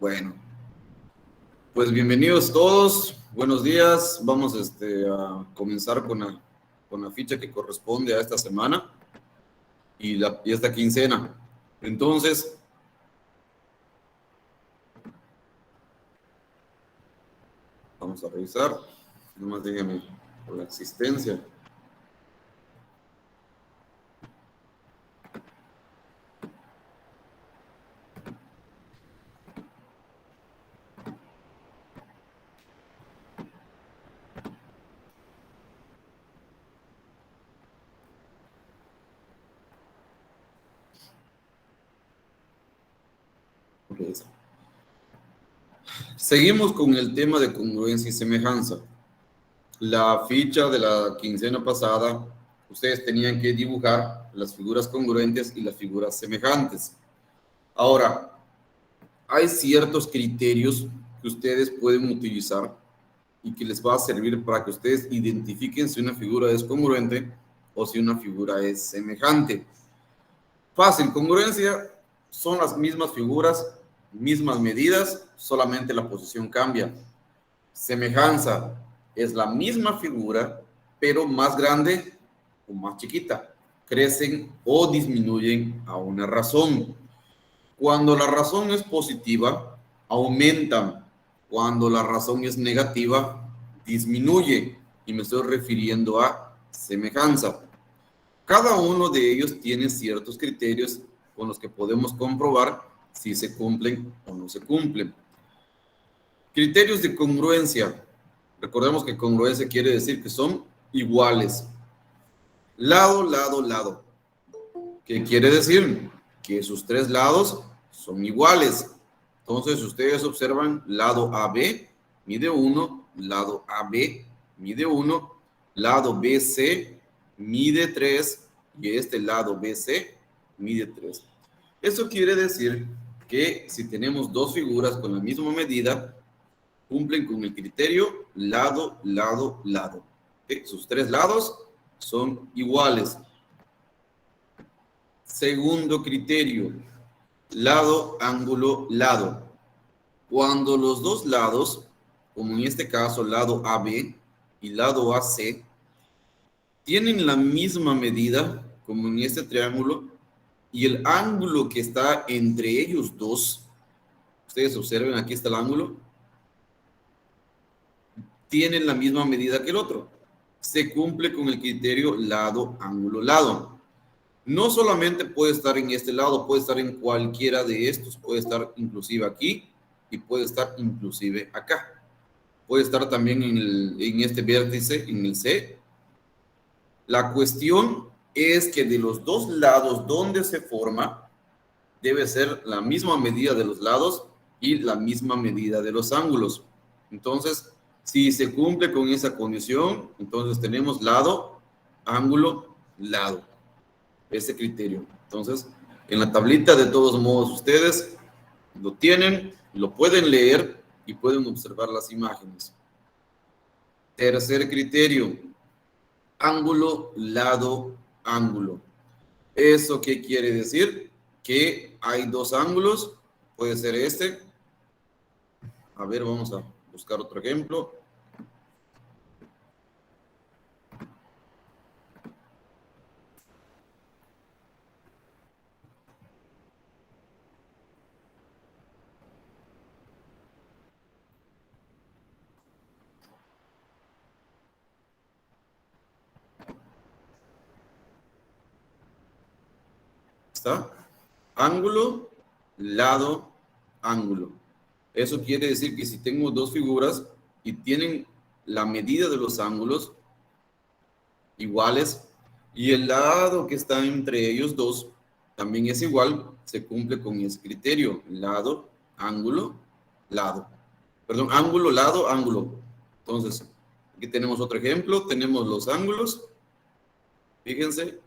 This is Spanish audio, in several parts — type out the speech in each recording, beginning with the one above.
Bueno, pues bienvenidos todos, buenos días. Vamos a comenzar con la ficha que corresponde a esta semana y esta quincena. Entonces, vamos a revisar. Nomás díganme por la existencia. Seguimos con el tema de congruencia y semejanza. La ficha de la quincena pasada, ustedes tenían que dibujar las figuras congruentes y las figuras semejantes. Ahora, hay ciertos criterios que ustedes pueden utilizar y que les va a servir para que ustedes identifiquen si una figura es congruente o si una figura es semejante. Fácil, congruencia son las mismas figuras, mismas medidas, solamente la posición cambia. Semejanza es la misma figura, pero más grande o más chiquita. Crecen o disminuyen a una razón. Cuando la razón es positiva, aumentan. Cuando la razón es negativa, disminuye. Y me estoy refiriendo a semejanza. Cada uno de ellos tiene ciertos criterios con los que podemos comprobar si se cumplen o no se cumplen. Criterios de congruencia. Recordemos que congruencia quiere decir que son iguales. Lado, lado, lado. ¿Qué quiere decir? Que sus tres lados son iguales. Entonces, ustedes observan lado AB, mide 1, lado AB, mide 1, lado BC, mide 3, y este lado BC, mide 3. Eso quiere decir que si tenemos dos figuras con la misma medida, cumplen con el criterio lado, lado, lado. Sus tres lados son iguales. Segundo criterio, lado, ángulo, lado. Cuando los dos lados, como en este caso lado AB y lado AC, tienen la misma medida, como en este triángulo, y el ángulo que está entre ellos dos, ustedes observen, aquí está el ángulo, tienen la misma medida que el otro. Se cumple con el criterio lado, ángulo, lado. No solamente puede estar en este lado, puede estar en cualquiera de estos, puede estar inclusive aquí y puede estar inclusive acá. Puede estar también en este vértice, en el C. La cuestión es que de los dos lados donde se forma, debe ser la misma medida de los lados y la misma medida de los ángulos. Entonces, si se cumple con esa condición, entonces tenemos lado, ángulo, lado. Ese criterio. Entonces, en la tablita, de todos modos, ustedes lo tienen, lo pueden leer y pueden observar las imágenes. Tercer criterio, ángulo, lado, ángulo. ¿Eso qué quiere decir? Que hay dos ángulos, puede ser este. A ver, vamos a buscar otro ejemplo. ¿Está? Ángulo, lado, ángulo. Eso quiere decir que si tengo dos figuras y tienen la medida de los ángulos iguales y el lado que está entre ellos dos también es igual, se cumple con ese criterio, lado, ángulo, lado. Perdón, ángulo, lado, ángulo. Entonces, aquí tenemos otro ejemplo, tenemos los ángulos, fíjense,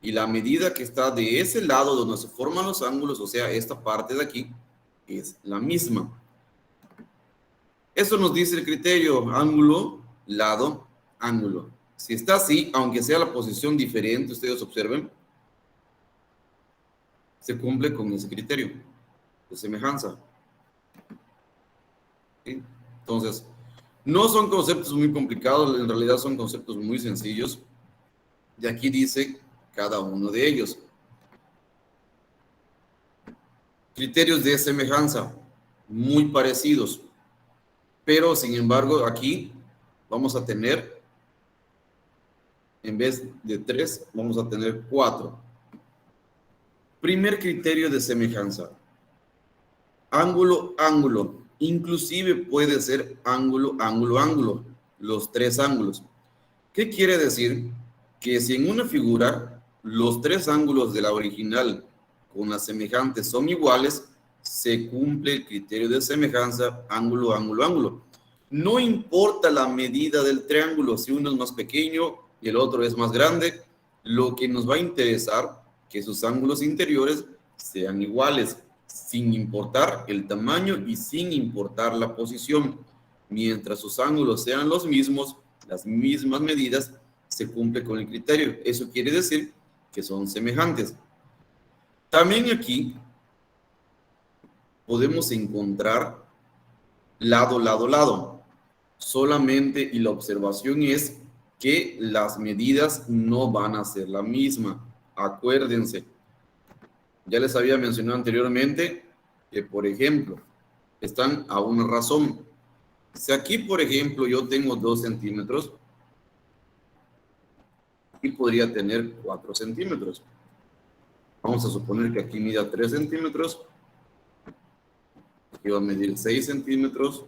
y la medida que está de ese lado donde se forman los ángulos, o sea, esta parte de aquí, es la misma. Eso nos dice el criterio, ángulo, lado, ángulo. Si está así, aunque sea la posición diferente, ustedes observen, se cumple con ese criterio. de semejanza. ¿Sí? Entonces, no son conceptos muy complicados, en realidad son conceptos muy sencillos. Y aquí dice cada uno de ellos. Criterios de semejanza, muy parecidos. Pero, sin embargo, aquí vamos a tener, en vez de 3, vamos a tener 4. Primer criterio de semejanza. Ángulo, ángulo. Inclusive puede ser ángulo, ángulo, ángulo. Los 3 ángulos. ¿Qué quiere decir? Que si en una figura los 3 ángulos de la original con la semejante son iguales, se cumple el criterio de semejanza ángulo, ángulo, ángulo. No importa la medida del triángulo, si uno es más pequeño y el otro es más grande, lo que nos va a interesar que sus ángulos interiores sean iguales, sin importar el tamaño y sin importar la posición. Mientras sus ángulos sean los mismos, las mismas medidas, se cumple con el criterio. Eso quiere decir que son semejantes. También aquí podemos encontrar lado, lado, lado. Solamente, y la observación es que las medidas no van a ser la misma. Acuérdense, ya les había mencionado anteriormente que, por ejemplo, están a una razón. Si aquí, por ejemplo, yo tengo 2 centímetros, aquí podría tener 4 centímetros. Vamos a suponer que aquí mida 3 centímetros, aquí va a medir 6 centímetros,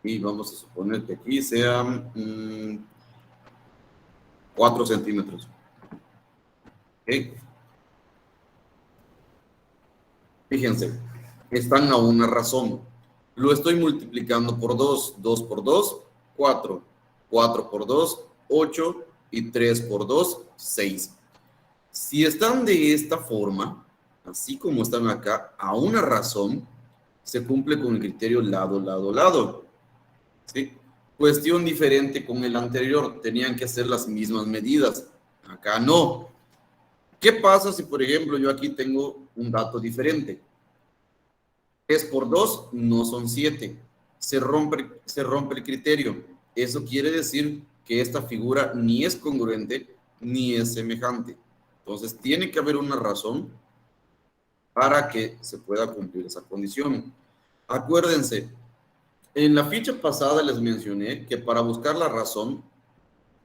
y vamos a suponer que aquí sean 4 centímetros. ¿Okay? Fíjense, están a una razón. Lo estoy multiplicando por 2. 2 por 2, 4. 4 por 2, 8. Y 3 por 2, 6. Si están de esta forma, así como están acá, a una razón, se cumple con el criterio lado, lado, lado. ¿Sí? Cuestión diferente con el anterior. Tenían que ser las mismas medidas. Acá no. ¿Qué pasa si, por ejemplo, yo aquí tengo un dato diferente? 3 por 2 no son 7. Se rompe el criterio. Eso quiere decir que esta figura ni es congruente ni es semejante. Entonces, tiene que haber una razón para que se pueda cumplir esa condición. Acuérdense, en la ficha pasada les mencioné que para buscar la razón,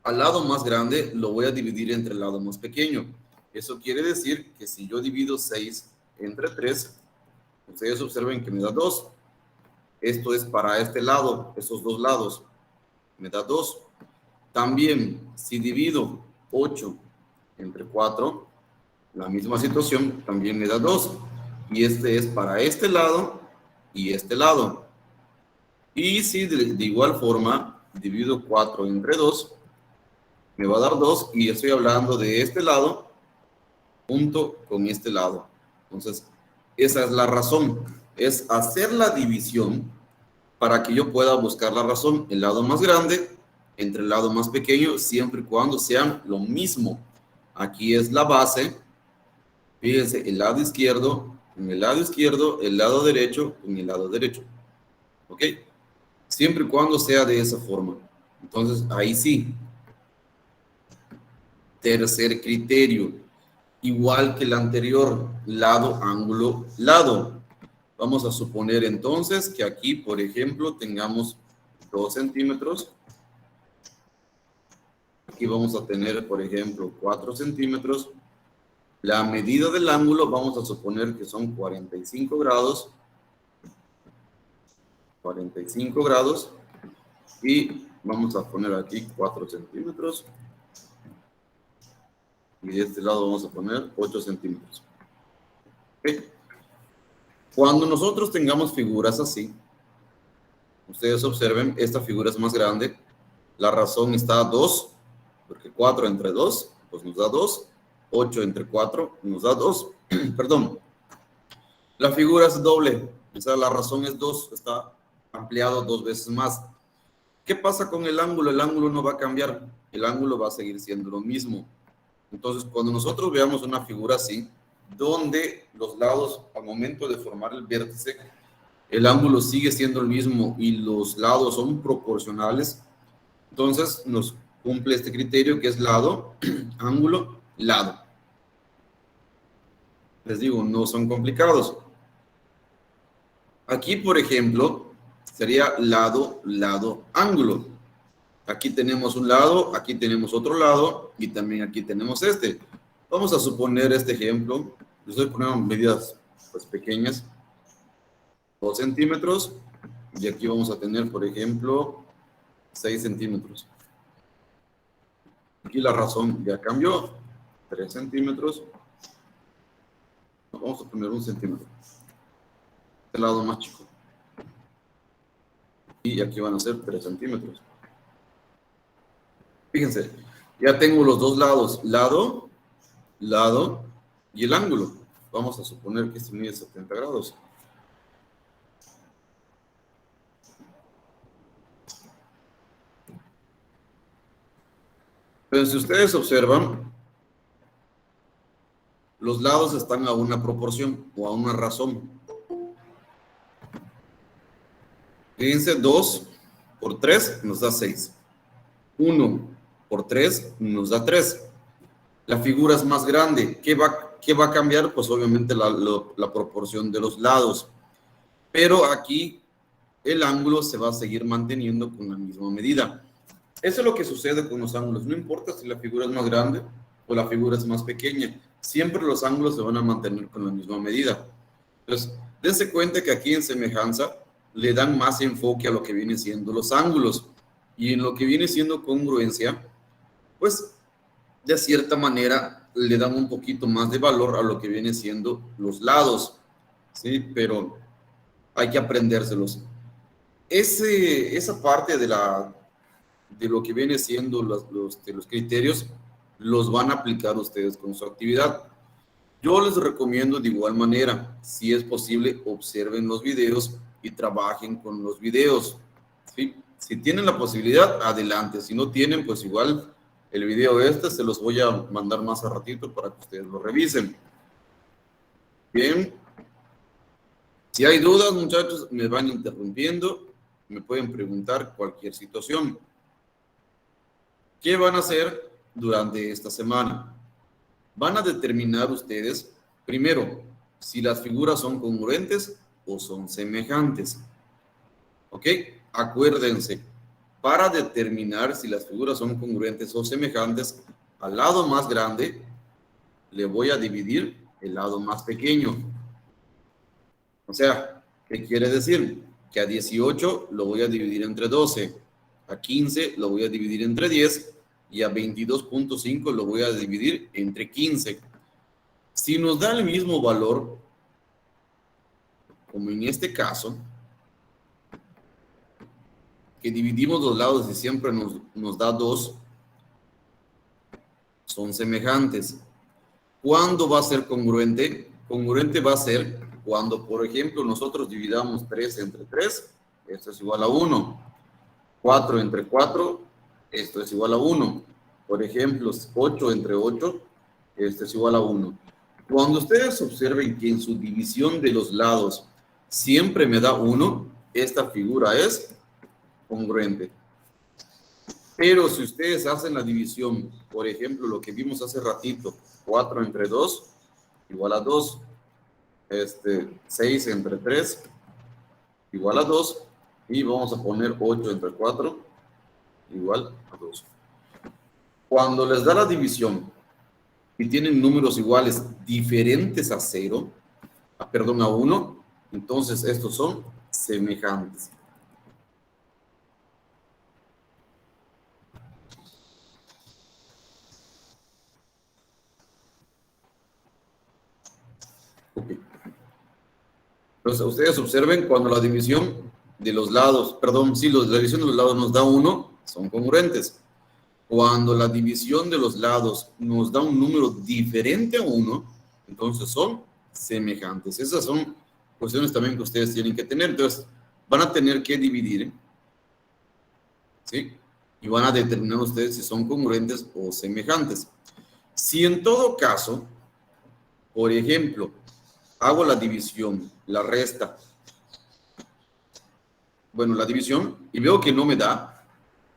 al lado más grande lo voy a dividir entre el lado más pequeño. Eso quiere decir que si yo divido 6 entre 3, ustedes observen que me da 2. Esto es para este lado, esos dos lados, me da 2. También, si divido 8 entre 4, la misma situación, también me da 2. Y este es para este lado y este lado. Y si de igual forma divido 4 entre 2, me va a dar 2, y estoy hablando de este lado junto con este lado. Entonces, esa es la razón. Es hacer la división para que yo pueda buscar la razón. El lado más grande entre el lado más pequeño, siempre y cuando sean lo mismo. Aquí es la base. Fíjense, el lado izquierdo con el lado izquierdo, el lado derecho con el lado derecho. ¿Ok? Siempre y cuando sea de esa forma. Entonces, ahí sí. Tercer criterio. Igual que el anterior, lado, ángulo, lado. Vamos a suponer entonces que aquí, por ejemplo, tengamos 2 centímetros. Aquí vamos a tener, por ejemplo, 4 centímetros. La medida del ángulo, vamos a suponer que son 45 grados. 45 grados. Y vamos a poner aquí 4 centímetros. Y de este lado vamos a poner 8 centímetros. ¿Okay? Cuando nosotros tengamos figuras así, ustedes observen, esta figura es más grande. La razón está a 2, porque 4 entre 2, pues nos da 2. 8 entre 4 nos da 2. Perdón. La figura es doble, o sea, la razón es 2, está ampliado 2 veces más. ¿Qué pasa con el ángulo? El ángulo no va a cambiar, el ángulo va a seguir siendo lo mismo. Entonces, cuando nosotros veamos una figura así, donde los lados, momento de formar el vértice, el ángulo sigue siendo el mismo y los lados son proporcionales, entonces nos cumple este criterio que es lado, ángulo, lado. Les digo, no son complicados. Aquí, por ejemplo, sería lado, lado, ángulo. Aquí tenemos un lado, aquí tenemos otro lado y también aquí tenemos este. Vamos a suponer este ejemplo. Les estoy poniendo medidas pues, pequeñas. 2 centímetros. Y aquí vamos a tener, por ejemplo, 6 centímetros. Aquí la razón ya cambió. 3 centímetros. Vamos a poner 1 centímetro. Este lado más chico. Y aquí van a ser 3 centímetros. Fíjense, ya tengo los dos lados, lado, lado y el ángulo. Vamos a suponer que este mide 70 grados. Pero si ustedes observan, los lados están a una proporción o a una razón. Fíjense, 2 por 3 nos da 6. 1 por 3 nos da 3. La figura es más grande. ¿Qué va a cambiar? Pues obviamente la proporción de los lados. Pero aquí el ángulo se va a seguir manteniendo con la misma medida. Eso es lo que sucede con los ángulos. No importa si la figura es más grande o la figura es más pequeña. Siempre los ángulos se van a mantener con la misma medida. Entonces, dense cuenta que aquí en semejanza le dan más enfoque a lo que vienen siendo los ángulos. Y en lo que viene siendo congruencia, pues de cierta manera le dan un poquito más de valor a lo que viene siendo los lados. ¿Sí? Pero hay que aprendérselos. Esa parte de lo que viene siendo los criterios, los van a aplicar ustedes con su actividad. Yo les recomiendo de igual manera, si es posible, observen los videos y trabajen con los videos. ¿Sí? Si tienen la posibilidad, adelante. Si no tienen, pues igual el video se los voy a mandar más a ratito para que ustedes lo revisen. Bien. Si hay dudas, muchachos, me van interrumpiendo. Me pueden preguntar cualquier situación. ¿Qué van a hacer durante esta semana? Van a determinar ustedes, primero, si las figuras son congruentes o son semejantes. ¿Ok? Acuérdense, para determinar si las figuras son congruentes o semejantes, al lado más grande le voy a dividir el lado más pequeño. O sea, ¿qué quiere decir? Que a 18 lo voy a dividir entre 12, a 15 lo voy a dividir entre 10 y a 22.5 lo voy a dividir entre 15. Si nos da el mismo valor, como en este caso, que dividimos los lados y siempre nos da 2, son semejantes. ¿Cuándo va a ser congruente? Congruente va a ser cuando, por ejemplo, nosotros dividamos 3 entre 3, esto es igual a 1. 4 entre 4, esto es igual a 1. Por ejemplo, 8 entre 8, esto es igual a 1. Cuando ustedes observen que en su división de los lados siempre me da 1, esta figura es congruente. Pero si ustedes hacen la división, por ejemplo, lo que vimos hace ratito, 4 entre 2, igual a 2. 6 entre 3, igual a 2. Y vamos a poner 8 entre 4, igual a 2. Cuando les da la división y tienen números iguales diferentes a 0, perdón, a 1, entonces estos son semejantes. Okay. Entonces, ustedes observen cuando la división de los lados, perdón, sí, la división de los lados nos da 1, son congruentes. Cuando la división de los lados nos da un número diferente a 1, entonces son semejantes. Esas son cuestiones también que ustedes tienen que tener. Entonces, van a tener que dividir, ¿sí? Y van a determinar ustedes si son congruentes o semejantes. Si en todo caso, por ejemplo, hago la división, la resta. Bueno, la división, y veo que no me da,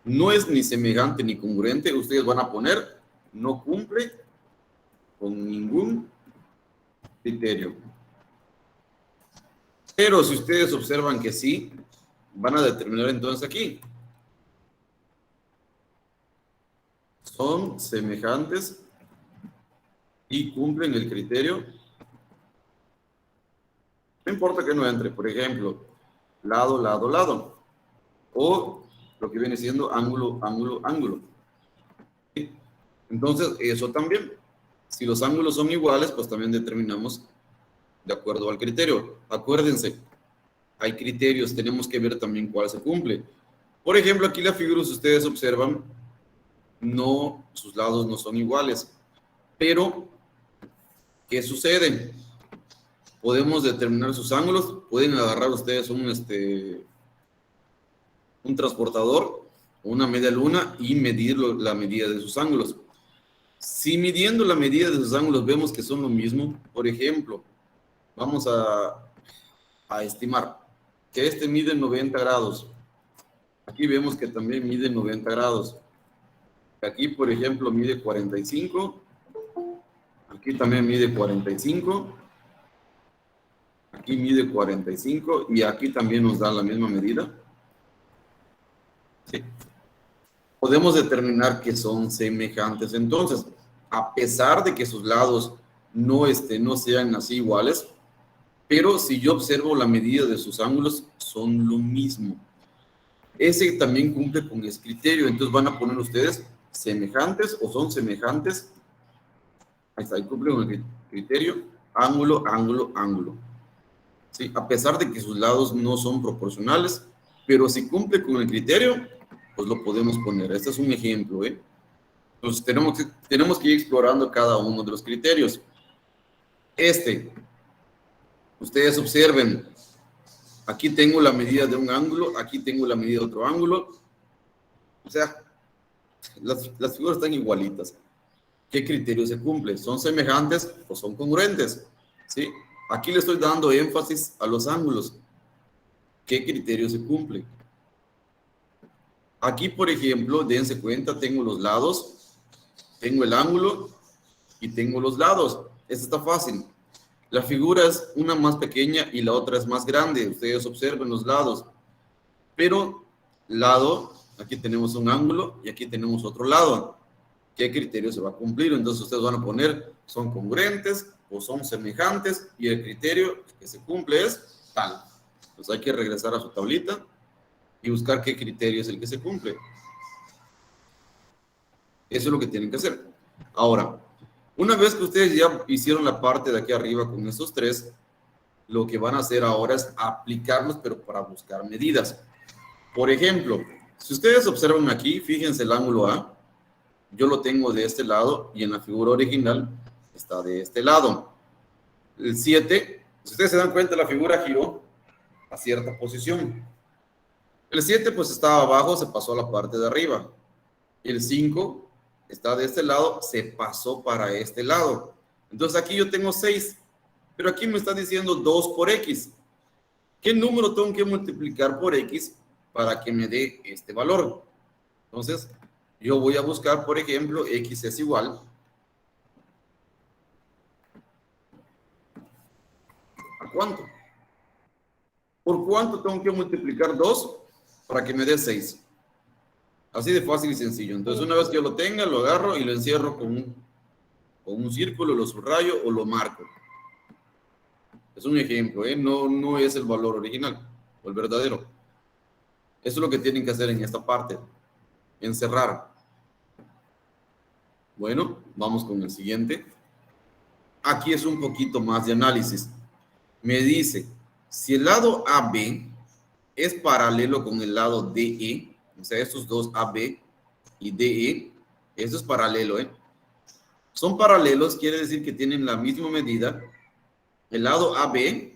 no es ni semejante ni congruente, ustedes van a poner, no cumple con ningún criterio. Pero si ustedes observan que sí, van a determinar entonces aquí. Son semejantes y cumplen el criterio. No importa que no entre, por ejemplo, lado, lado, lado. O lo que viene siendo ángulo, ángulo, ángulo. ¿Sí? Entonces, eso también. Si los ángulos son iguales, pues también determinamos de acuerdo al criterio. Acuérdense, hay criterios, tenemos que ver también cuál se cumple. Por ejemplo, aquí la figura, si ustedes observan, no, sus lados no son iguales. Pero, ¿qué sucede? Podemos determinar sus ángulos, pueden agarrar ustedes un transportador, una media luna y medir la medida de sus ángulos. Si midiendo la medida de sus ángulos vemos que son lo mismo, por ejemplo, vamos a estimar que este mide 90 grados. Aquí vemos que también mide 90 grados. Aquí, por ejemplo, mide 45. Aquí también mide 45. Aquí mide 45 y aquí también nos da la misma medida. Sí. Podemos determinar que son semejantes. Entonces, a pesar de que sus lados no sean así iguales, pero si yo observo la medida de sus ángulos, son lo mismo. Ese también cumple con ese criterio. Entonces van a poner ustedes semejantes o son semejantes. Ahí está, ahí cumple con el criterio. Ángulo, ángulo, ángulo. ¿Sí? A pesar de que sus lados no son proporcionales, pero si cumple con el criterio, pues lo podemos poner. Este es un ejemplo, ¿eh? Entonces tenemos que ir explorando cada uno de los criterios. Ustedes observen, aquí tengo la medida de un ángulo, aquí tengo la medida de otro ángulo. O sea, las figuras están igualitas. ¿Qué criterio se cumple? ¿Son semejantes o son congruentes? ¿Sí? Aquí le estoy dando énfasis a los ángulos. ¿Qué criterio se cumple? Aquí, por ejemplo, dense cuenta, tengo los lados, tengo el ángulo y tengo los lados. Esto está fácil. La figura es una más pequeña y la otra es más grande. Ustedes observen los lados. Pero, lado, aquí tenemos un ángulo y aquí tenemos otro lado. ¿Qué criterio se va a cumplir? Entonces ustedes van a poner, son congruentes o son semejantes y el criterio que se cumple es tal. Entonces hay que regresar a su tablita y buscar qué criterio es el que se cumple. Eso es lo que tienen que hacer. Ahora, una vez que ustedes ya hicieron la parte de aquí arriba con estos tres, lo que van a hacer ahora es aplicarlos, pero para buscar medidas. Por ejemplo, si ustedes observan aquí, fíjense el ángulo A, yo lo tengo de este lado y en la figura original está de este lado. El 7, si ustedes se dan cuenta, la figura giró a cierta posición. El 7 pues estaba abajo, se pasó a la parte de arriba. El 5 está de este lado, se pasó para este lado. Entonces aquí yo tengo 6, pero aquí me está diciendo 2 por X. ¿Qué número tengo que multiplicar por X para que me dé este valor? Entonces, yo voy a buscar, por ejemplo, X es igual ¿a cuánto? ¿Por cuánto tengo que multiplicar 2 para que me dé 6? Así de fácil y sencillo. Entonces, una vez que yo lo tenga, lo agarro y lo encierro con un círculo, lo subrayo o lo marco. Es un ejemplo, ¿eh? No es el valor original o el verdadero. Eso es lo que tienen que hacer en esta parte. Encerrar. Bueno, vamos con el siguiente. Aquí es un poquito más de análisis. Me dice, si el lado AB es paralelo con el lado DE, o sea, estos dos AB y DE, eso es paralelo, ¿eh? Son paralelos, quiere decir que tienen la misma medida. El lado AB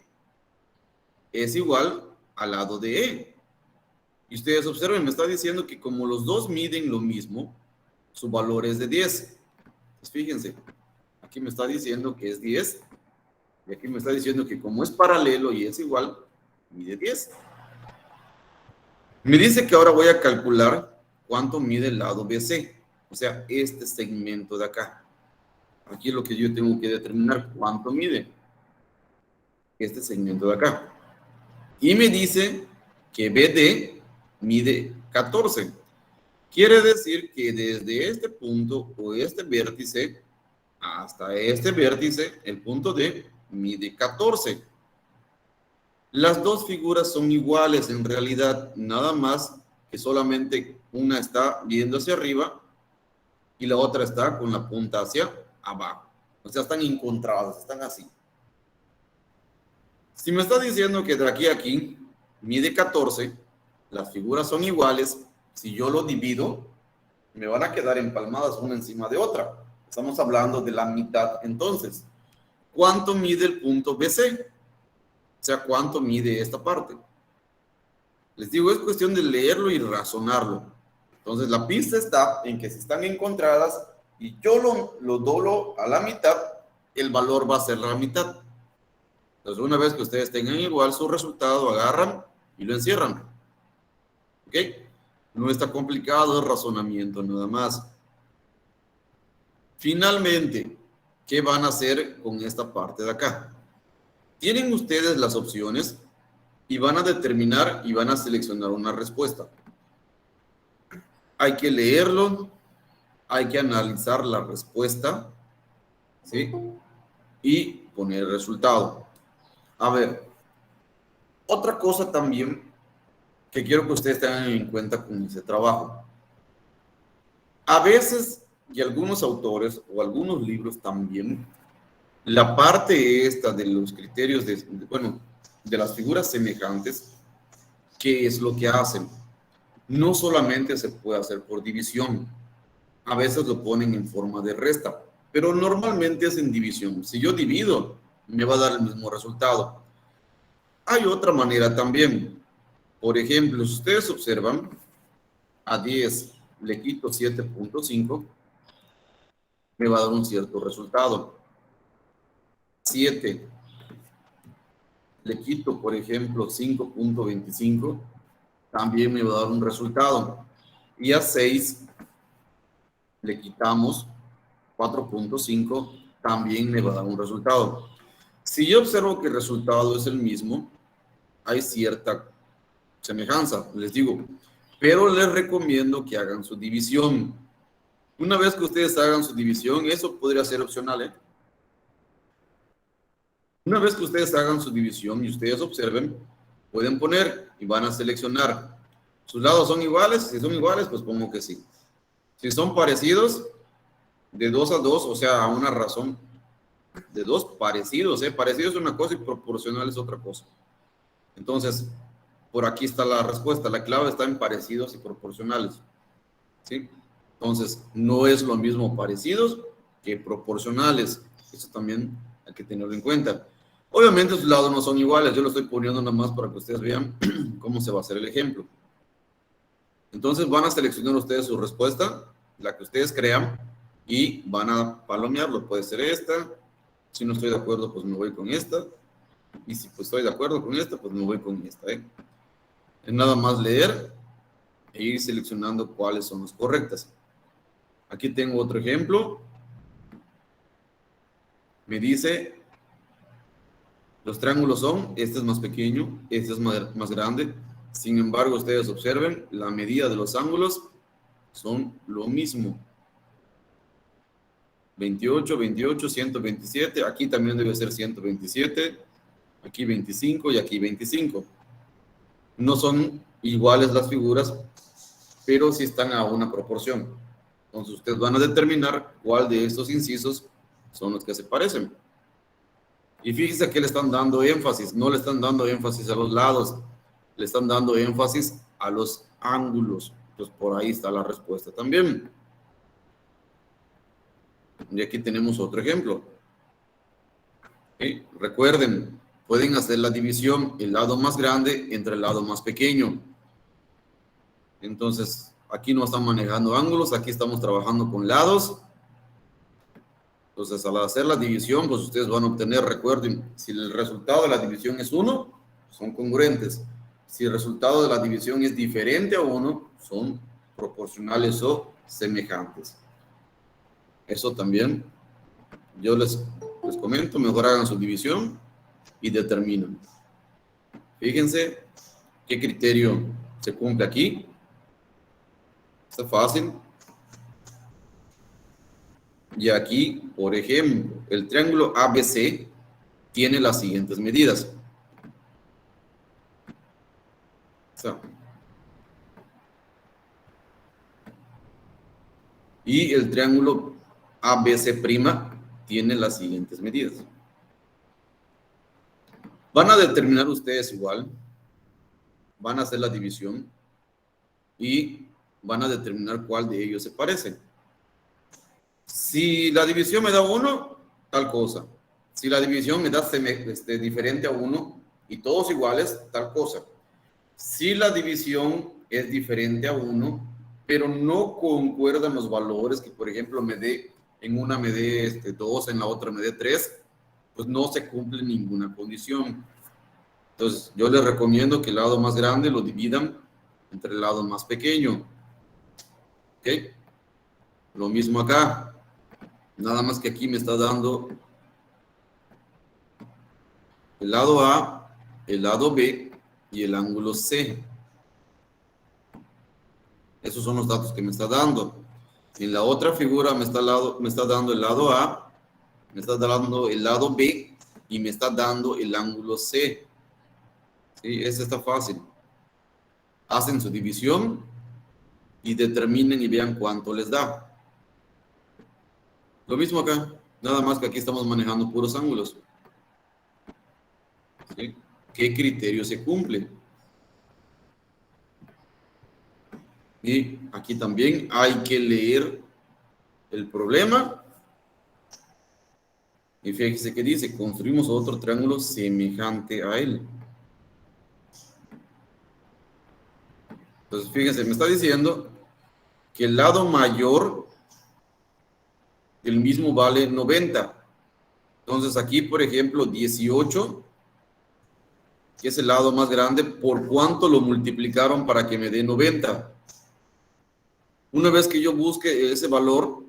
es igual al lado DE. Y ustedes observen, me está diciendo que como los dos miden lo mismo, su valor es de 10. Pues fíjense, aquí me está diciendo que es 10. Y aquí me está diciendo que como es paralelo y es igual, mide 10. Me dice que ahora voy a calcular cuánto mide el lado BC, o sea, este segmento de acá. Aquí es lo que yo tengo que determinar, cuánto mide este segmento de acá. Y me dice que BD mide 14. Quiere decir que desde este punto o este vértice hasta este vértice, el punto D mide 14. Las dos figuras son iguales en realidad, nada más que solamente una está viendo hacia arriba y la otra está con la punta hacia abajo. O sea, están encontradas, están así. Si me está diciendo que de aquí a aquí mide 14, las figuras son iguales, si yo lo divido, me van a quedar empalmadas una encima de otra. Estamos hablando de la mitad entonces. ¿Cuánto mide el punto BC? O sea, ¿cuánto mide esta parte? Les digo, es cuestión de leerlo y razonarlo. Entonces, la pista está en que si están encontradas y yo lo doblo a la mitad, el valor va a ser la mitad. Entonces, una vez que ustedes tengan igual su resultado, agarran y lo encierran. ¿Ok? No está complicado el razonamiento, nada más. Finalmente, ¿qué van a hacer con esta parte de acá? Tienen ustedes las opciones y van a determinar y van a seleccionar una respuesta. Hay que leerlo, hay que analizar la respuesta, ¿sí? Y poner el resultado. A ver, otra cosa también que quiero que ustedes tengan en cuenta con ese trabajo. A veces, y algunos autores o algunos libros también, la parte esta de los criterios de las figuras semejantes, ¿qué es lo que hacen? No solamente se puede hacer por división, a veces lo ponen en forma de resta, pero normalmente es en división. Si yo divido, me va a dar el mismo resultado. Hay otra manera también. Por ejemplo, si ustedes observan, a 10 le quito 7.5, me va a dar un cierto resultado. 7 le quito, por ejemplo, 5.25, también me va a dar un resultado. Y a 6 le quitamos 4.5, también me va a dar un resultado. Si yo observo que el resultado es el mismo, hay cierta semejanza, les digo, pero les recomiendo que hagan su división. Una vez que ustedes hagan su división, eso podría ser opcional, ¿eh? Una vez que ustedes hagan su división y ustedes observen, pueden poner y van a seleccionar. ¿Sus lados son iguales? Si son iguales, pues pongo que sí. Si son parecidos, de 2 a 2, o sea, a una razón de 2 parecidos, ¿eh? Parecido es una cosa y proporcional es otra cosa. Entonces, por aquí está la respuesta. La clave está en parecidos y proporcionales, ¿sí? Entonces, no es lo mismo parecidos que proporcionales. Eso también hay que tenerlo en cuenta. Obviamente, sus lados no son iguales. Yo lo estoy poniendo nada más para que ustedes vean cómo se va a hacer el ejemplo. Entonces, van a seleccionar ustedes su respuesta, la que ustedes crean, y van a palomearlo. Puede ser esta. Si no estoy de acuerdo, pues me voy con esta. Y si pues estoy de acuerdo con esta, pues me voy con esta, ¿eh? Es nada más leer e ir seleccionando cuáles son las correctas. Aquí tengo otro ejemplo. Me dice, los triángulos son, este es más pequeño, este es más grande. Sin embargo, ustedes observen, la medida de los ángulos son lo mismo. 28, 28, 127. Aquí también debe ser 127. Aquí 25 y aquí 25. No son iguales las figuras, pero sí están a una proporción. Entonces ustedes van a determinar cuál de estos incisos son los que se parecen. Y fíjense que le están dando énfasis, no le están dando énfasis a los lados, le están dando énfasis a los ángulos. Pues por ahí está la respuesta también. Y aquí tenemos otro ejemplo. ¿Okay? Recuerden, pueden hacer la división, el lado más grande entre el lado más pequeño. Entonces, aquí no están manejando ángulos, aquí estamos trabajando con lados. Entonces, al hacer la división, pues ustedes van a obtener, recuerden, si el resultado de la división es 1, son congruentes. Si el resultado de la división es diferente a 1, son proporcionales o semejantes. Eso también yo les comento, mejor hagan su división y determinan. Fíjense qué criterio se cumple aquí. Está fácil. Y aquí, por ejemplo, el triángulo ABC tiene las siguientes medidas. Y el triángulo ABC' tiene las siguientes medidas. Van a determinar ustedes igual, van a hacer la división y van a determinar cuál de ellos se parece. Si la división me da 1, tal cosa. Si la división me da diferente a 1 y todos iguales, tal cosa. Si la división es diferente a 1, pero no concuerdan los valores, que por ejemplo en una me dé 2, en la otra me dé 3, pues no se cumple ninguna condición. Entonces, yo les recomiendo que el lado más grande lo dividan entre el lado más pequeño. ¿Ok? Lo mismo acá. Nada más que aquí me está dando el lado A, el lado B y el ángulo C. Esos son los datos que me está dando. En la otra figura me está dando el lado A, me está dando el lado B y me está dando el ángulo C. ¿Sí? Ese está fácil. Hacen su división y determinen y vean cuánto les da. Lo mismo acá, nada más que aquí estamos manejando puros ángulos. ¿Sí? ¿Qué criterio se cumple? Y aquí también hay que leer el problema. Y fíjese que dice, construimos otro triángulo semejante a él. Entonces, fíjense, me está diciendo que el lado mayor del mismo vale 90. Entonces, aquí, por ejemplo, 18, que es el lado más grande, ¿por cuánto lo multiplicaron para que me dé 90? Una vez que yo busque ese valor,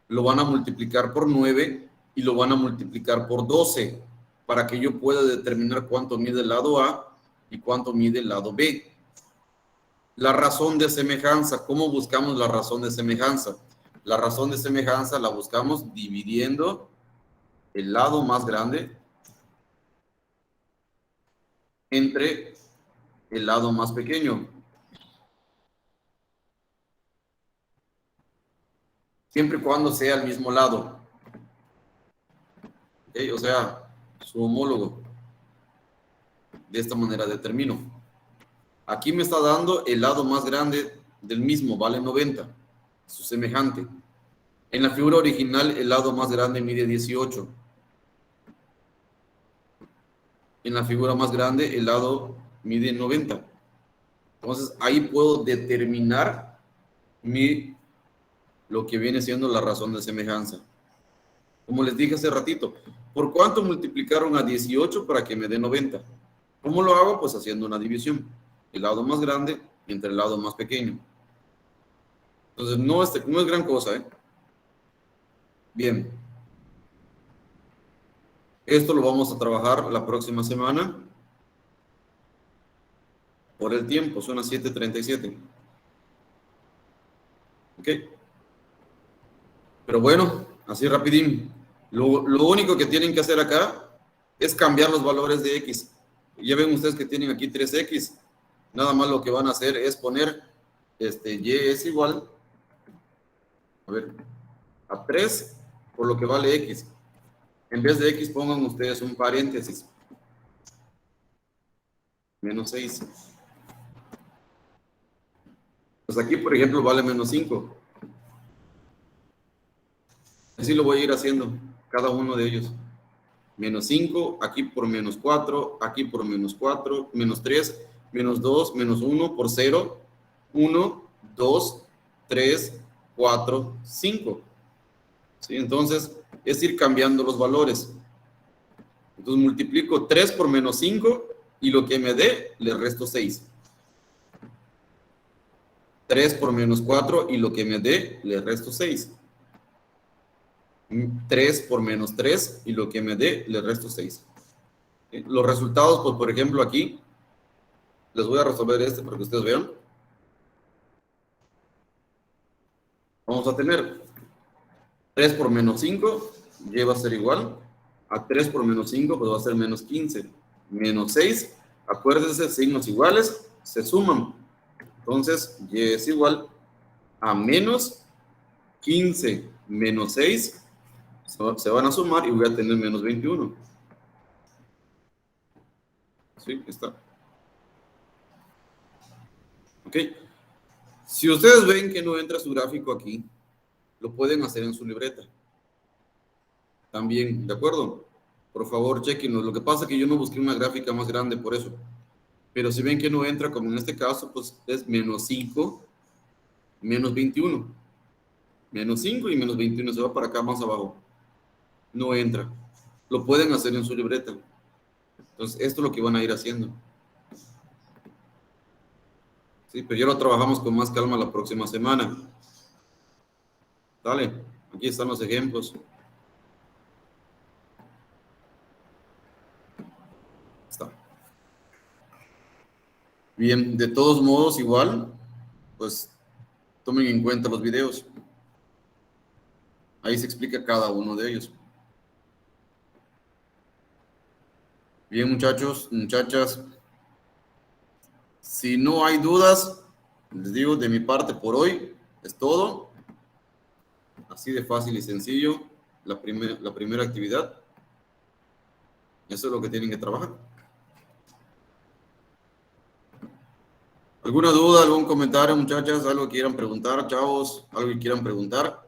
lo van a multiplicar por 9 y lo van a multiplicar por 12 para que yo pueda determinar cuánto mide el lado A y cuánto mide el lado B. La razón de semejanza, ¿cómo buscamos la razón de semejanza? La razón de semejanza la buscamos dividiendo el lado más grande entre el lado más pequeño. Siempre y cuando sea el mismo lado. ¿Okay? O sea, su homólogo. De esta manera determino. Aquí me está dando el lado más grande del mismo, vale 90, su semejante. En la figura original, el lado más grande mide 18. En la figura más grande, el lado mide 90. Entonces, ahí puedo determinar lo que viene siendo la razón de semejanza. Como les dije hace ratito, ¿por cuánto multiplicaron a 18 para que me dé 90? ¿Cómo lo hago? Pues haciendo una división. El lado más grande entre el lado más pequeño. Entonces, no es gran cosa, ¿eh? Bien. Esto lo vamos a trabajar la próxima semana. Por el tiempo, son las 7:37. ¿Ok? Pero bueno, así rapidín. Lo único que tienen que hacer acá es cambiar los valores de X. Ya ven ustedes que tienen aquí 3X. Nada más lo que van a hacer es poner Y es igual, a ver, a 3 por lo que vale X. En vez de X pongan ustedes un paréntesis. Menos 6. Pues aquí, por ejemplo, vale menos 5. Así lo voy a ir haciendo, cada uno de ellos. Menos 5, aquí por menos 4, aquí por menos 4, menos 3, menos 2, menos 1 por 0, 1, 2, 3, 4, 5. ¿Sí? Entonces, es ir cambiando los valores. Entonces, multiplico 3 por menos 5 y lo que me dé, le resto 6. 3 por menos 4 y lo que me dé, le resto 6. 3 por menos 3 y lo que me dé, le resto 6. Los resultados, pues por ejemplo aquí, les voy a resolver este para que ustedes vean. Vamos a tener 3 por menos 5, y va a ser igual a 3 por menos 5, pues va a ser menos 15. Menos 6, acuérdense, signos iguales, se suman. Entonces, y es igual a menos 15 menos 6, se van a sumar y voy a tener menos 21. ¿Sí? Está. Ok. Si ustedes ven que no entra su gráfico aquí, lo pueden hacer en su libreta. También, ¿de acuerdo? Por favor, chequenlo. Lo que pasa es que yo no busqué una gráfica más grande por eso. Pero si ven que no entra, como en este caso, pues es menos 5, menos 21. Menos 5 y menos 21 se va para acá más abajo. No entra. Lo pueden hacer en su libreta. Entonces, esto es lo que van a ir haciendo. Sí, pero ya lo trabajamos con más calma la próxima semana. Dale, aquí están los ejemplos. Está. Bien, de todos modos, igual, pues tomen en cuenta los videos. Ahí se explica cada uno de ellos. Bien, muchachos, muchachas. Si no hay dudas, les digo de mi parte por hoy, es todo. Así de fácil y sencillo, la primera actividad. Eso es lo que tienen que trabajar. ¿Alguna duda, algún comentario, muchachas? ¿Algo que quieran preguntar, chavos? ¿Algo que quieran preguntar?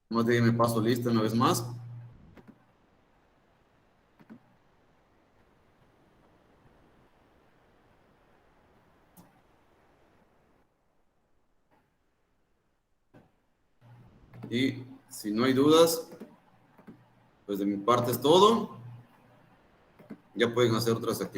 No déjenme paso lista una vez más. Y si no hay dudas, pues de mi parte es todo. Ya pueden hacer otras actividades.